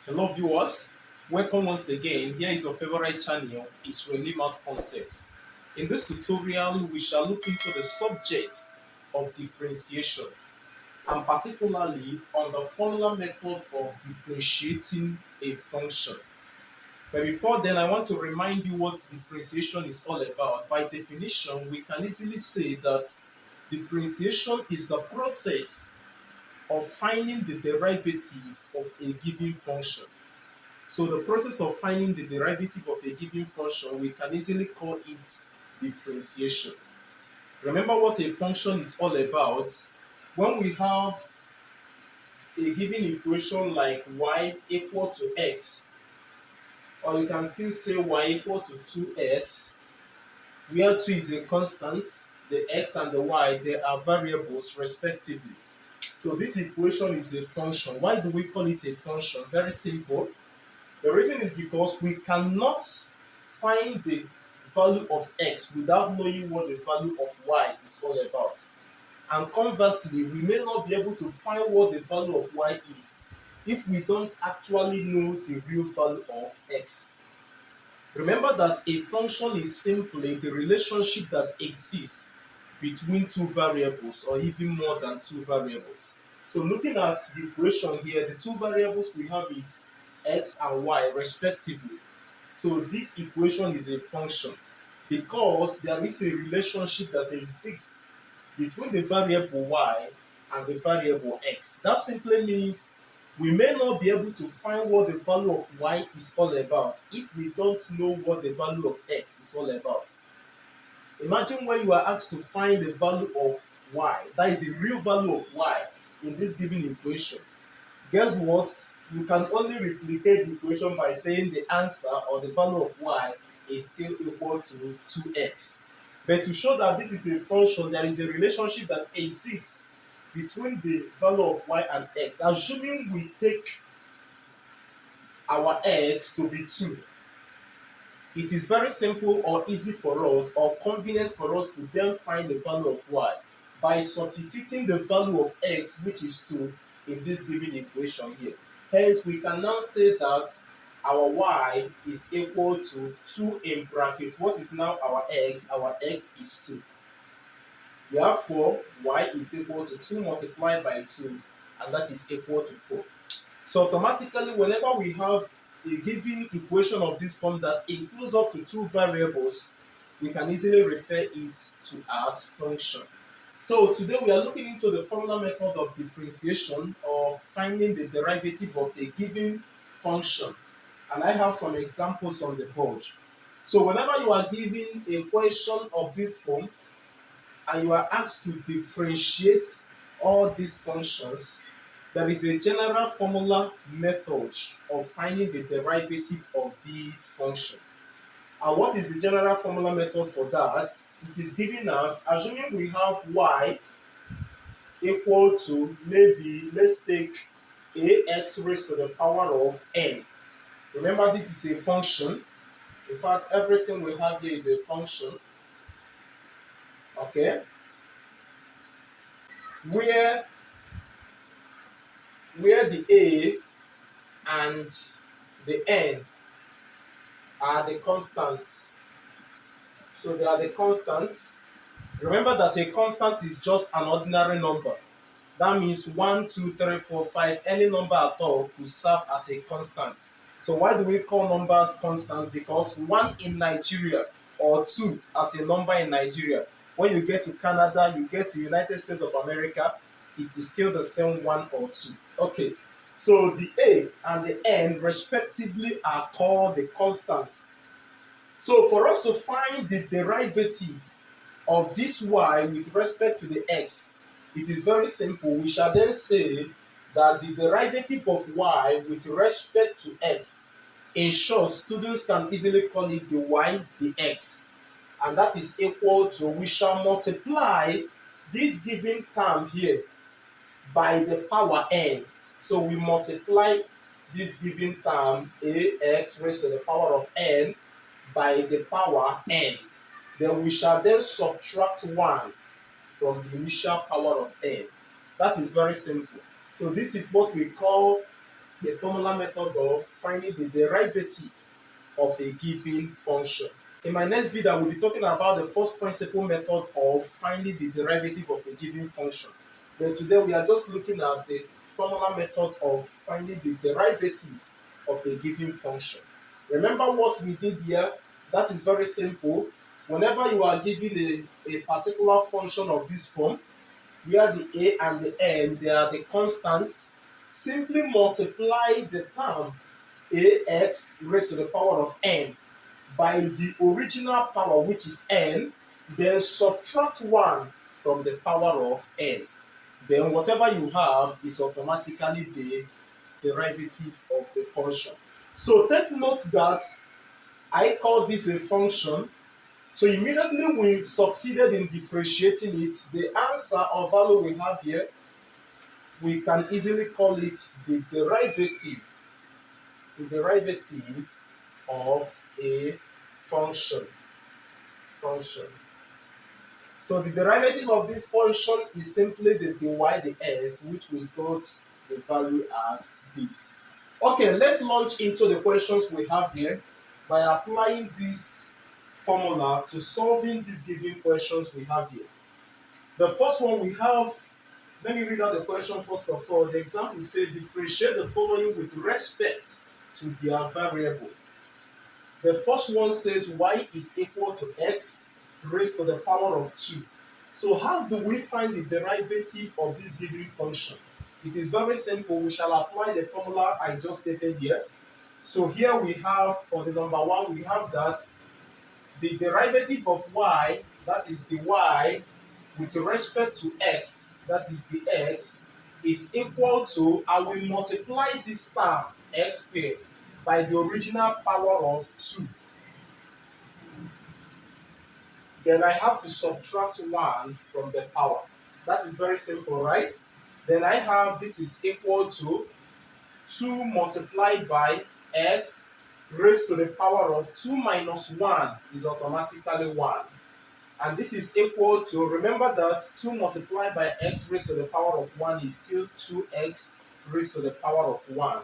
Hello viewers, welcome once again. Here is your favorite channel, Israeli Math Concept. In this tutorial, we shall look into the subject of differentiation and particularly on the formula method of differentiating a function. But before then, I want to remind you what differentiation is all about. By definition, we can easily say that differentiation is the process of finding the derivative of a given function. So the process of finding the derivative of a given function, we can easily call it differentiation. Remember what a function is all about. When we have a given equation like y equal to x, or you can still say y equal to 2x, where 2 is a constant, the x and the y, they are variables respectively. So this equation is a function. Why do we call it a function? Very simple. The reason is because we cannot find the value of x without knowing what the value of y is all about. And conversely, we may not be able to find what the value of y is if we don't actually know the real value of x. Remember that a function is simply the relationship that exists between two variables or even more than two variables. So looking at the equation here, the two variables we have is x and y respectively. So this equation is a function because there is a relationship that exists between the variable y and the variable x. That simply means we may not be able to find what the value of y is all about if we don't know what the value of x is all about. Imagine when you are asked to find the value of y, that is the real value of y in this given equation. Guess what? You can only replicate the equation by saying the answer or the value of y is still equal to 2x. But to show that this is a function, there is a relationship that exists between the value of y and x. Assuming we take our x to be 2, it is very simple or easy for us or convenient for us to then find the value of y by substituting the value of x, which is 2, in this given equation here. Hence, we can now say that our y is equal to 2 in bracket. What is now our x? Our x is 2. Therefore, y is equal to 2 multiplied by 2, and that is equal to 4. So automatically, whenever we have a given equation of this form that includes up to two variables, we can easily refer it to as function. So today we are looking into the formula method of differentiation or finding the derivative of a given function. And I have some examples on the board. So whenever you are given a question of this form and you are asked to differentiate all these functions, there is a general formula method of finding the derivative of this function. And what is the general formula method for that? It is giving us, assuming we have y equal to, maybe let's take ax raised to the power of n. Remember, this is a function. In fact, everything we have here is a function. Okay, where the a and the n are the constants. So they are the constants. Remember that a constant is just an ordinary number. That means 1, 2, 3, 4, 5, any number at all could serve as a constant. So why do we call numbers constants? Because 1 in Nigeria or 2 as a number in Nigeria, when you get to Canada, you get to United States of America, it is still the same 1 or 2. Okay, so the a and the n respectively are called the constants. So for us to find the derivative of this y with respect to the x, it is very simple. We shall then say that the derivative of y with respect to x, in short, students can easily call it the y dx. And that is equal to, we shall multiply this given term here by the power n. So we multiply this given term ax raised to the power of n by the power n. Then we shall then subtract 1 from the initial power of n. That is very simple. So this is what we call the formula method of finding the derivative of a given function. In my next video, I will be talking about the first principle method of finding the derivative of a given function. But today we are just looking at the formula method of finding the derivative of a given function. Remember what we did here? That is very simple. Whenever you are given a particular function of this form, where the a and the n, they are the constants, simply multiply the term ax raised to the power of n by the original power, which is n, then subtract 1 from the power of n. Then whatever you have is automatically the derivative of the function. So take note that I call this a function. So immediately we succeeded in differentiating it, the answer or value we have here, we can easily call it the derivative of a function. So the derivative of this function is simply the dy dx, which we got the value as this. Okay, let's launch into the questions we have here by applying this formula to solving these given questions we have here. The first one we have, let me read out the question first of all. The example says differentiate the following with respect to their variable. The first one says y is equal to x raised to the power of 2. So how do we find the derivative of this given function? It is very simple. We shall apply the formula I just stated here. So here we have, for the number 1, we have that the derivative of y, that is the y, with respect to x, that is the x, is equal to, I will multiply this term, x squared, by the original power of 2. Then I have to subtract 1 from the power. That is very simple, right? Then I have this is equal to 2 multiplied by x raised to the power of 2 minus 1 is automatically 1. And this is equal to, remember that 2 multiplied by x raised to the power of 1 is still 2x raised to the power of 1.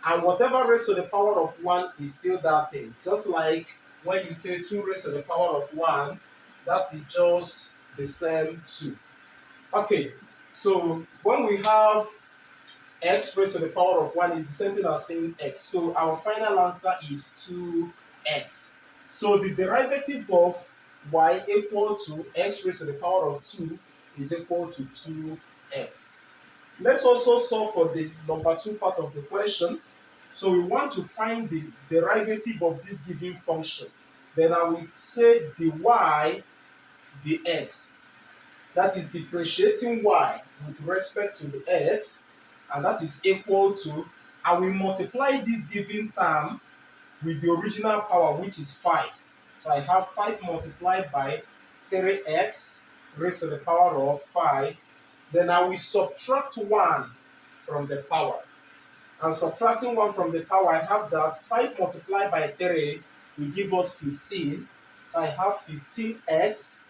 And whatever raised to the power of 1 is still that thing. Just like when you say 2 raised to the power of 1, that is just the same 2. Okay, so when we have x raised to the power of 1 is the same thing as saying x. So our final answer is 2x. So the derivative of y equal to x raised to the power of 2 is equal to 2x. Let's also solve for the number 2 part of the question. So we want to find the derivative of this given function. Then I will say the y dx. That is differentiating y with respect to the x, and that is equal to, I will multiply this given term with the original power, which is 5. So I have 5 multiplied by 3x raised to the power of 5. Then I will subtract 1 from the power. And subtracting 1 from the power, I have that 5 multiplied by 3 will give us 15. So I have 15x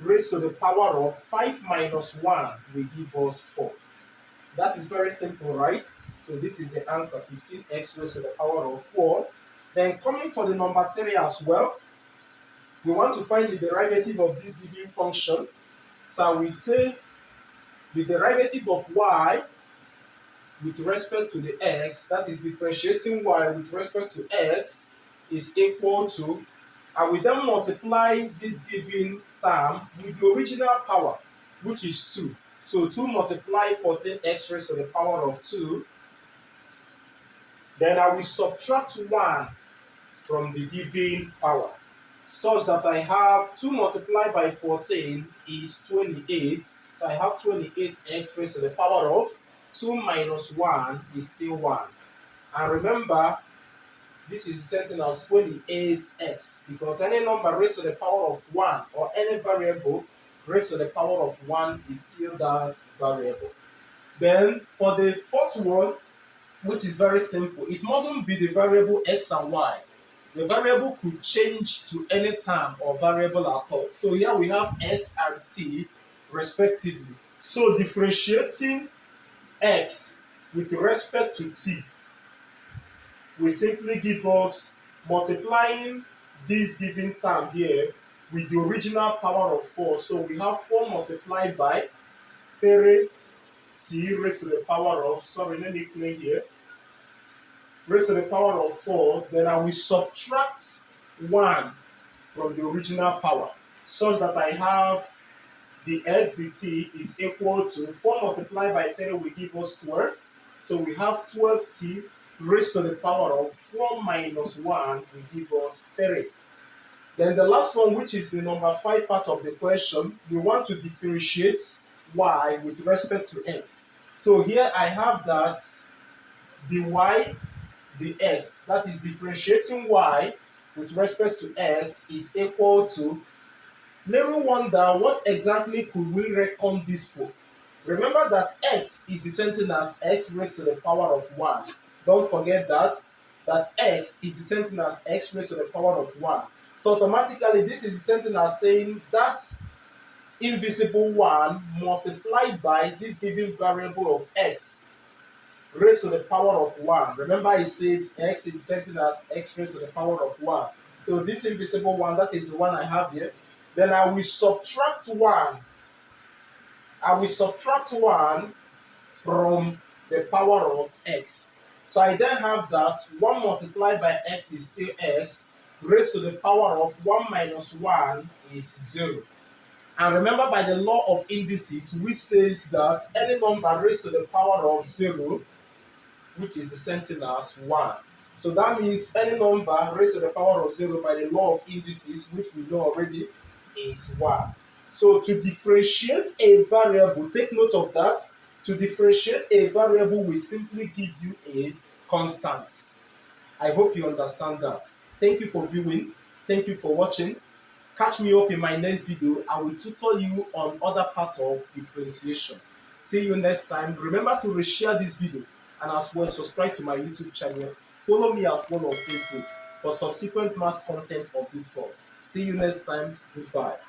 raised to the power of 5 minus 1 will give us 4. That is very simple, right? So this is the answer, 15x raised to the power of 4. Then coming for the number 3 as well, we want to find the derivative of this given function. So we say the derivative of y with respect to the x, that is differentiating y with respect to x, is equal to, I will then multiply this given term with the original power, which is 2. So 2 multiply 14x raised to the power of 2. Then I will subtract 1 from the given power, such that I have 2 multiplied by 14 is 28. So I have 28x raised to the power of 2 minus 1 is still 1. And remember, this is the same thing as 28x, because any number raised to the power of 1 or any variable raised to the power of 1 is still that variable. Then for the fourth one, which is very simple, it mustn't be the variable x and y. The variable could change to any term or variable at all. So here we have x and t respectively. So differentiating x with respect to t, will simply give us multiplying this given term here with the original power of 4. So we have 4 multiplied by 3t raised to the power of, sorry, let me clear here, raised to the power of 4. Then I will subtract 1 from the original power such that I have the x dt is equal to 4 multiplied by 3 will give us 12. So we have 12t raised to the power of 4 minus 1 will give us 3. Then the last one, which is the number 5 part of the question, we want to differentiate y with respect to x. So here I have that the y, the x, that is differentiating y with respect to x is equal to, let me wonder what exactly could we reckon this for. Remember that x is the same thing as x raised to the power of 1. Don't forget that x is the same thing as x raised to the power of 1. So automatically this is the same thing as saying that invisible 1 multiplied by this given variable of x raised to the power of 1. Remember I said x is the same thing as x raised to the power of 1. So this invisible 1, that is the one I have here. Then I will subtract 1. I will subtract 1 from the power of x. So I then have that 1 multiplied by x is still x, raised to the power of 1 minus 1 is 0. And remember, by the law of indices, which says that any number raised to the power of 0, which is the same thing as 1. So that means any number raised to the power of 0 by the law of indices, which we know already, is 1. So to differentiate a variable, take note of that. To differentiate a variable will simply give you a constant. I hope you understand that. Thank you for viewing. Thank you for watching. Catch me up in my next video. I will tutor you on other parts of differentiation. See you next time. Remember to reshare this video and as well subscribe to my YouTube channel. Follow me as well on Facebook for subsequent mass content of this form. See you next time. Goodbye.